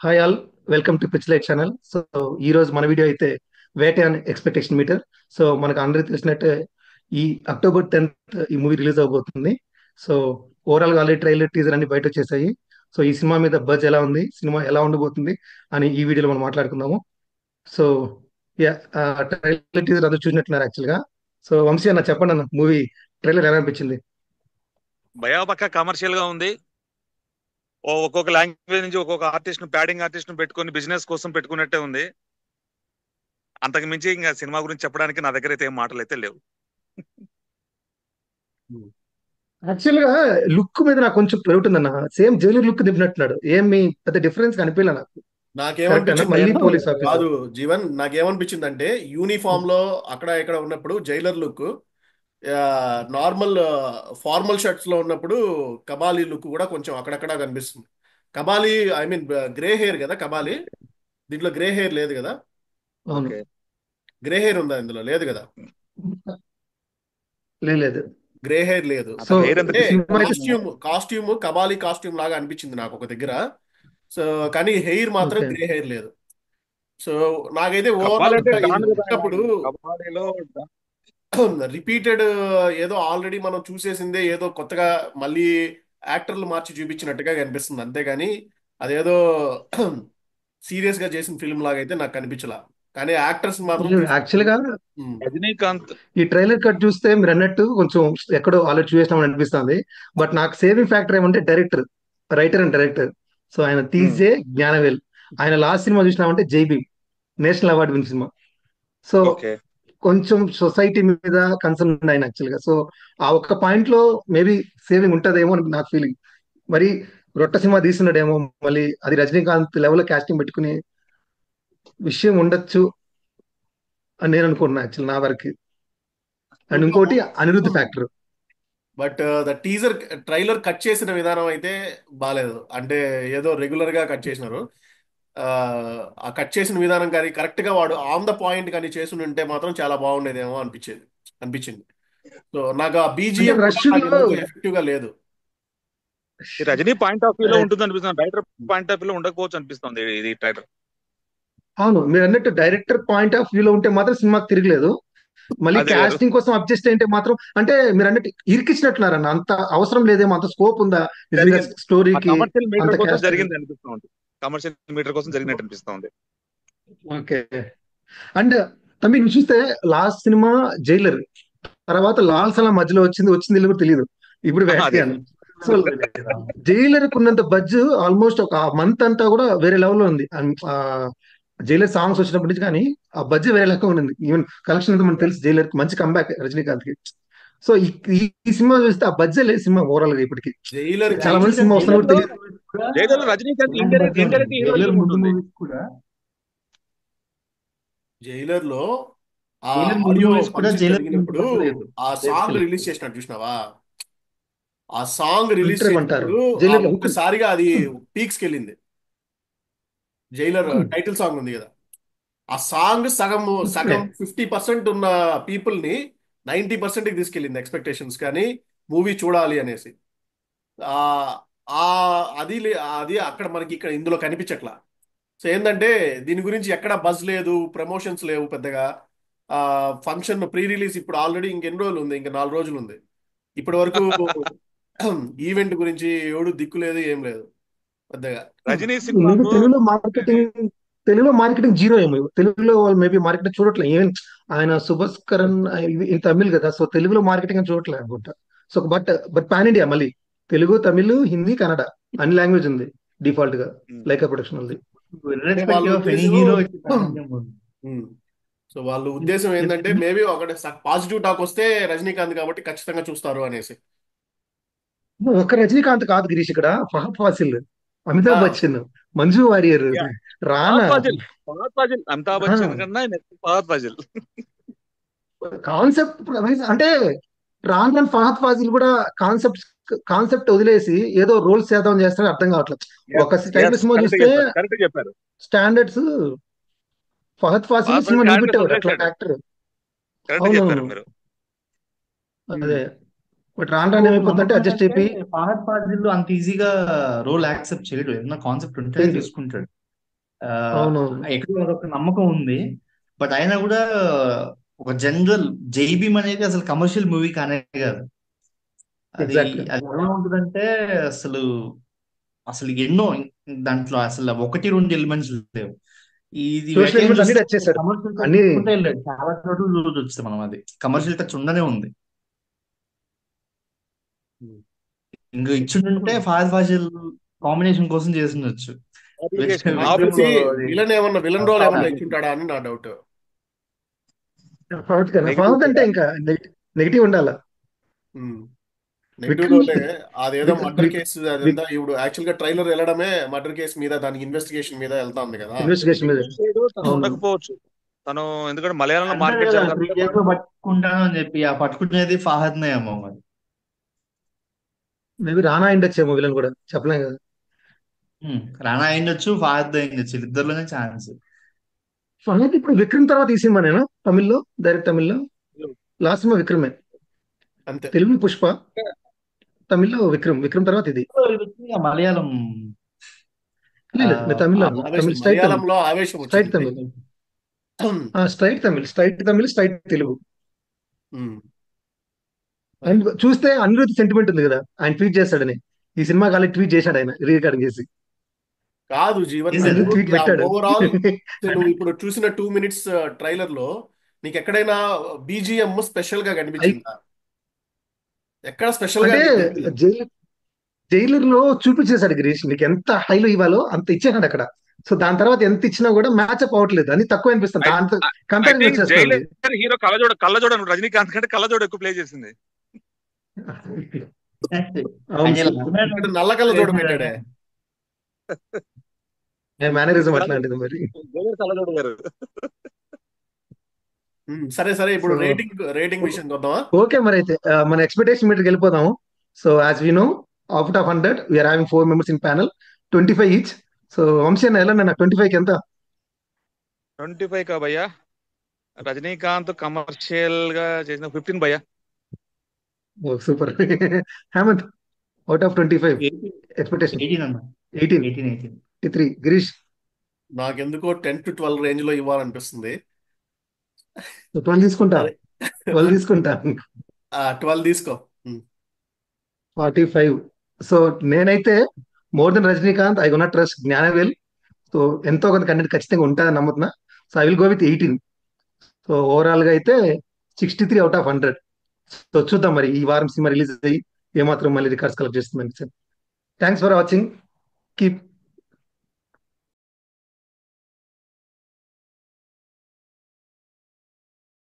Hi all, welcome to pitch light channel. So ఈ రోజు మన వీడియో అయితే వేటే అండ్ ఎక్స్పెక్టేషన్ మీటర్. సో మనకు అందరికీ తెలిసినట్టే ఈ అక్టోబర్ 10th ఈ మూవీ రిలీజ్ అవబోతుంది. సో ఓవరాల్ గా ఆల్రెడీ ట్రైలర్ టీజర్ అన్ని బయట వచ్చేసాయి. సో ఈ సినిమా మీద బజ్ ఎలా ఉంది, సినిమా ఎలా ఉండబోతుంది అని ఈ వీడియోలో మనం మాట్లాడుకుందాము. సో యా, ట్రైలర్ టీజర్ అందరూ చూసినట్టున్నారు యాక్చువల్ గా. సో వంశీ అన్న చెప్పండి అన్న, మూవీ ట్రైలర్ ఎలా అనిపించింది? భయాపక్క కమర్షియల్ గా ఉంది. ఒక్కొక్క లాంగ్వేజ్ నుంచి ఒక్కొక్క ఆర్టిస్ట్ ను ప్యాడింగ్ ఆర్టిస్ట్ ను పెట్టుకొని బిజినెస్ కోసం పెట్టుకున్నట్టే ఉంది. అంతకు మించి ఇంకా సినిమా గురించి చెప్పడానికి నా దగ్గర అయితే ఏం మాటలు అయితే లేవు. యాక్చువల్ గా లుక్ మీద నాకు కొంచెం పెరుగుతుందన్న, సేమ్ జైలర్ లుక్ దింపినట్టున్నాడు. ఏమి పెద్ద డిఫరెన్స్ కనిపించలే నాకు. కరెక్ట్ అన్న, నాకేమనిపించింది మళ్ళీ అంటే పోలీస్ ఆఫీసర్. కాదు జీవన్, నాకేమనిపించింది అంటే యూనిఫామ్ లో అక్కడ ఇక్కడ ఉన్నప్పుడు Jailer look, normal formal shirts లో ఉన్నప్పుడు కబాలీ లుక్ కూడా కొంచెం అక్కడక్కడ కనిపిస్తుంది. Kabali, I mean grey hair కదా కబాలీ. దీంట్లో గ్రే హెయిర్ లేదు కదా? అవును. ఓకే. గ్రే హెయిర్ ఉందా ఇందులో? లేదు కదా. లేదు. గ్రే హెయిర్ లేదు. సో అతని హెయిర్ ఎంత అంటే సినిమా అయితే కాస్ట్యూమ్ కబాలీ కాస్ట్యూమ్ లాగా అనిపించింది నాకు ఒక దగ్గర. సో కానీ హెయిర్ మాత్రం ఓకే. గ్రే హెయిర్ లేదు. సో నాకైతే ఓవరాల్ కవ్వాలంటే ఇది డాన్ కదా. వచ్చినప్పుడు కబాడీలో రిపీటెడ్, ఏదో ఆల్రెడీ మనం చూసేసిందే ఏదో కొత్తగా మళ్ళీ యాక్టర్లు మార్చి చూపించినట్టుగా కనిపిస్తుంది, అంతేగాని అదేదో సీరియస్ గా చేసిన ఫిల్మ్ లాగా అయితే నాకు కనిపించలా. కానీ యాక్టర్స్ మాత్రం యాక్చువల్ గా ఉమ్, రజనీకాంత్. ఈ ట్రైలర్ కట్ చూస్తే మీరు అన్నట్టు కొంచెం ఎక్కడో ఆల్రెడీ చూసేసినామని అనిపిస్తుంది. బట్ నాకు సేవింగ్ ఫ్యాక్టర్ ఏమంటే director, writer and director. So ఆయన తీసే జ్ఞానవేల్. ఆయన లాస్ట్ సినిమా చూసినామంటే Jai Bhim, national award win cinema. So okay. కొంచెం సొసైటీ మీద కన్సర్న్ ఉంది ఆయన యాక్చువల్ గా. సో ఆ ఒక్క పాయింట్ లో మేబీ సేవింగ్ ఉంటదేమో అని నాకు ఫీలింగ్. మరి రొట్ట సినిమా తీస్తున్నాడేమో, మళ్ళీ అది రజనీకాంత్ లెవెల్ కాస్టింగ్ పెట్టుకునే విషయం ఉండొచ్చు అని నేను అనుకుంటున్నా యాక్చువల్ నా వరకు. అండ్ ఇంకోటి అనిరుద్ధ్ చూద్దాము. Factor. But the teaser trailer cut చేసిన విధానం అయితే బాగాలేదు. అంటే ఏదో రెగ్యులర్ గా కట్ చేసినారు. ఆ ఆ కట్ చేసిన విధానం కానీ కరెక్ట్ గా వాడు ఆన్ ద పాయింట్ కానీ చేసి ఉంటే మాత్రం చాలా బాగుండేదేమో అనిపించింది. సో నాకు ఆ అంటే బీజిఎం కూడా రష్ నాకు లో ఎందుకు ఎఫెక్టివ్ గా లేదు. ఈ రజనీ పాయింట్ ఆఫ్ వ్యూ లో ఉంటుంది అనిపిస్తుంది, డైరెక్టర్ పాయింట్ ఆఫ్ వ్యూ లో ఉండకపోవచ్చు అనిపిస్తుంది ఇది ట్రైలర్. అవును, మీరు అన్నట్టు డైరెక్టర్ పాయింట్ ఆఫ్ వ్యూ లో ఉంటే మాత్రం సినిమాకి తిరగలేదు. మళ్ళీ అది వేరు. కాస్టింగ్ కోసం అడ్జస్ట్ అయితే మాత్రం, అంటే మీరు అన్నట్టు ఇరికిచ్చినట్లున్నారన్న, అంత అవసరం లేదేమో, అంత స్కోప్ ఉందా నిజంగా జరిగింది. ఆ స్టోరీకి కమర్షియల్ అంత మీటర్ కోసం క్యాస్ట్? జరిగింది అనిపిస్తూ ఉంది. కమర్షియల్ మీటర్ కోసం జరిగినట్టు అనిపిస్తూ ఉంది. ఓకే. అండ్ తమ్మి నువ్వు చూస్తే లాస్ట్ సినిమా జైలర్, తర్వాత లాల్ సలా మధ్యలో వచ్చింది ఇల్లు కూడా తెలియదు. ఇప్పుడు అదే. వ్యాటికన్. సో జైలర్ కున్నంత బజ్ ఆల్మోస్ట్ ఒక మంత్ అంతా కూడా వేరే లెవెల్లో ఉంది. ఆ జైలర్ సాంగ్స్ వచ్చినప్పటి నుంచి కానీ ఆ బజ్ వేరే లెక్క ఉంది. ఈవెన్ కలెక్షన్ అంతా మనకు తెలుసు, జైలర్ కి మంచి కంబ్యాక్ రజనీకాంత్ కి. సో ఈ ఈ ఈ సినిమా చూస్తే ఆ బడ్జెట్ లేదు సినిమా ఓవరాల్ గా ఇప్పటికి. జైలర్ చాలా మంది యాక్చువల్ గా సినిమా వస్తున్నా జైలర్ కూడా జైలర్లో తెలియదు. కూడా జైలర్లో రజనీకాంత్ అలాంటి ఇండైరెక్ట్ బజ్జే ఉంది. ఇండైరెక్ట్ జైలర్ హీరోయిజం ముందు ఉంటుంది. మూవీస్ కూడా జైలర్ లో ఆ జైలర్ ముందు ఆడియో మూవీస్ కూడా ఫంక్షన్ జైలర్ జరిగినప్పుడు బజ్ లేదు ఆ సాంగ్ బేసికలీ. రిలీజ్ చేసినట్టు చూసినావా? ఆ సాంగ్ రిలీజ్ అంతరం అంటారు చేసినప్పుడు ఆ జైలర్ లో అంకుల్. ఒక్కసారిగా అది పీక్స్కి వెళ్ళింది. జైలర్ టైటిల్ సాంగ్ ఉంది కదా, ఆ సాంగ్ సగం ఓకే. సగం 50% ఉన్న పీపుల్ ని 90%కి తీసుకెళ్ళింది ఎక్స్పెక్టేషన్స్ కానీ మూవీ చూడాలి అనేసి. ఆ ఆ అది అక్కడ మనకి ఇక్కడ ఇందులో కనిపించట్లా. సో ఏంటంటే దీని గురించి ఎక్కడ బజ్ లేదు, ప్రమోషన్స్ లేవు పెద్దగా. ఆ ఫంక్షన్ ప్రీ రిలీజ్ ఇప్పుడు ఆల్రెడీ ఇంకెన్ని రోజులు ఉంది, ఇంకా 4 రోజులు ఉంది. ఇప్పటి వరకు ఈవెంట్ గురించి ఎవడు దిక్కు లేదు, ఏం లేదు పెద్దగా. రజనీ మేబీ సినిమాకు తెలుగులో మార్కెటింగ్ జీరో ఏమో. తెలుగులో వాళ్ళు మేబీ మార్కెటింగ్ చూడట్లేదు. ఈవెన్ ఆయన సుభస్కరన్ ఇన్ తమిళ్ కదా, సో తెలుగులో మార్కెటింగ్ చూడట్లేదు అనుకుంటా. సో బట్ పాన్ ఇండియా మళ్ళీ తెలుగు, తమిళ్, హిందీ, కన్నడ అన్ని లాంగ్వేజ్ ఉంది డిఫాల్ట్ గా. లైకా ప్రొడక్షన్ ఉంది. అంటే వాళ్ళ ఇర్రెస్పెక్టివ్ ఆఫ్ ఎనీ ఉద్దేశం, hero it's pan India movie. Um, so వాళ్ళ ఉద్దేశం ఏంటంటే మేబీ ఒకటి పాజిటివ్ టాక్ వస్తే రజనీకాంత్ కాబట్టి ఖచ్చితంగా చూస్తారు అనేసి. ఒక్క రజనీకాంత్ కాదు గిరీష్, ఇక్కడ ఫహద్ ఫాసిల్, ఆ, అమితాబ్ బచ్చన్, మంజు వారియర్, రానా. ఫహద్ ఫాజిల్. ఫహద్ ఫాజిల్ అమితాబ్ బచ్చన్ కన్నా నెక్స్ట్ ఫహద్ ఫాజిల్. కాన్సెప్ట్ అంటే రాన్ రాన్ ఫహద్ ఫాజిల్ కూడా కాన్సెప్ట్ కాన్సెప్ట్ వదిలేసి ఏదో రోల్స్ చేద్దాం చేస్తారని అర్థం కావట్లేదు. ఒక ఎస్, టైప్ సినిమా కరెక్ట్ చూస్తే చెప్పారు, కరెక్ట్ చెప్పారు. Standards, Fahadh Faasil Fahadh cinema Faasil character నిలబెట్టేవారు అట్లా వదిలేశాడు. యాక్టర్. కరెక్ట్ చెప్పారు అవునవును. మీరు. అదే. బట్ రాన్ రాన్ ఏమైపోతుందంటే నమ్మకం అడ్జస్ట్ ఏంటంటే అయిపోయి ఫహద్ ఫాజిల్ అంత ఈజీగా రోల్ యాక్సెప్ట్ చేయడు. ఏదైనా కాన్సెప్ట్ ఉంటేనే చేయడు. తీసుకుంటాడు. అవునవును. ఎక్కువ అదొక నమ్మకం ఉంది. బట్ అయినా కూడా ఒక జనరల్ జై భీమ్ అనేది అసలు కమర్షియల్ మూవీ కానే కాదు. అది ఎగ్జాక్ట్లీ. అది ఎలా ఉంటుందంటే అసలు అసలు ఎన్నో దాంట్లో అసలు ఒకటి రెండు ఎలిమెంట్స్ లేవు. ఇది సోషల్ వేటని ఎలిమెంట్స్ అన్ని చూస్తే టచ్ చేశాడు. కమర్షియల్ టచ్ అన్ని ఉంటే వెళ్ళాడు, చాలా చోట్ల చూడొచ్చు మనం. అది కమర్షియల్ టచ్ ఉండనే ఉంది. ఇంకా ఇచ్చింటుంటే ఫాజ్ ఫాజిల్ కాంబినేషన్ కోసం చేసిండొచ్చు. అప్లికేషన్ ఆబ్వియస్లీ అది విలన్ రోల్ ఏమన్నా ఇచ్చుంటాడా అని నా డౌట్. ఫౌత్ కదా, నెగిటివ్ ఫౌత్ అంటే ఇంకా నెగిటివ్ ఉండాల. నెగిటివ్ విక్రమ్ రోలే. అదేదో మర్డర్ కేసు అదంతా విక్ ఇప్పుడు యాక్చువల్ గా ట్రైలర్ వెళ్ళడమే మర్డర్ కేసు మీద, దానికి ఇన్వెస్టిగేషన్ మీద వెళ్తా ఉంది కదా. ఇన్వెస్టిగేషన్ మీద. నెగిటివ్ సైడ్ తను అవును. ఉండకపోవచ్చు. తను ఎందుకంటే మలయాళంలో అంటారు మార్కెట్ కదా 3 జరగాలంటే days లో పట్టుకుంటాను అని చెప్పి, ఆ పట్టుకునేది ఫహద్నే ఏమో మరి. మేబీ రానా అయిండొచ్చేమో విలన్ కూడా, చెప్పలేం కదా. రానా అయిండొచ్చు, ఫహద్ అయిండొచ్చు, ఇద్దరిలోనే ఛాన్స్. ఫహద్ ఇప్పుడు విక్రమ్ తర్వాత ఈ సినిమానేనా తమిళ్లో, డైరెక్ట్ తమిళ్లో? లాస్ట్ సినిమా విక్రమే. అంతే. తెలుగు పుష్ప, తమిళ్లో విక్రమ్. విక్రమ్ తర్వాత ఇది. మలయాళం లేదు, నేను తమిళ్ ఆవేశం తమిళ్ స్ట్రైట్ తమిళ్. మలయాళంలో ఆవేశం స్ట్రైట్ వచ్చింది. Tamil. Straight Tamil, straight Tamil, straight Telugu. And చూస్తే అనిరుద్ధ్ సెంటిమెంట్ ఉంది కదా, ఆయన ట్వీట్ చేస్తాడని. ఈ సినిమా కాలే ట్వీట్ చేశాడు ఆయన, రికార్డింగ్ చేసి. కాదు జీవన్, చేశాడా? అనిరుద్ధ్ ట్వీట్ పెట్టాడు. ఓవరాల్ నువ్వు ఇప్పుడు చూసిన 2 minutes ట్రైలర్ లో నీకు ఎక్కడైనా బీజిఎం స్పెషల్ గా ఐ కనిపించిందా? ఎక్కడ స్పెషల్ గా అంటే అనిపించింది? జైలర్ లో చూపించేశాడు గిరీష్, నీకు ఎంత హైలో ఇవ్వాలో అంత ఇచ్చేసాడు అక్కడ. సో దాని తర్వాత ఎంత ఇచ్చినా కూడా మ్యాచ్ అప్ అవ్వట్లేదు, అని తక్కువ అనిపిస్తుంది. దాంతో ఐ కంపారిజన్ థింక్ వచ్చేస్తుంది. జైలర్ హీరో కళ్ళజోడ రజనీకాంత్ కంటే కళ్ళజోడ ఎక్కువ ప్లే చేసింది. అవును, ఇక్కడ నల్ల కళ్ళ జోడు పెట్టాడే. మేనరిజం అట్లాంటిది మరి. జైలర్ కళ్ళజోడ గారు. సరే సరే, ఇప్పుడు సో రేటింగ్ విషయం చూద్దామా? ఓకే, మరి అయితే మన ఎక్స్పెక్టేషన్ మీటర్కి వెళ్ళిపోదాము. So as we know, out of 100 we are having 4 members in panel, 25 each. So Vamsi అన్న ఎలా, నాకు 25కి ఎంత? 25 కా భయ్యా? రజనీకాంత్ కమర్షియల్ గా చేసిన 15 భయ్యా. ఓ super. Hemanth, out of 25 expectation? 18 అన్న. 18. 18. 83. గిరీష్? నాకెందుకో 10 to 12 రేంజ్ లో ఇవ్వాలనిపిస్తుంది. 12 తీసుకుంటా, సరే 12 తీసుకుంటా. 12 తీసుకో. 45. సో నేనైతే more than Rajinikanth, I gonna trust Gnanavel. So ఎంతో కొంత కంటెంట్ ఖచ్చితంగా ఉంటుందని నమ్ముతున్నా. So I will go with 18. So overall గా అయితే 63 out of 100. సో చూద్దాం మరి ఈ వారం సినిమా రిలీజ్ అయ్యి ఏమాత్రం మళ్ళీ రికార్డ్స్ కలెక్ట్ చేస్తుందని. Thanks for watching. కీప్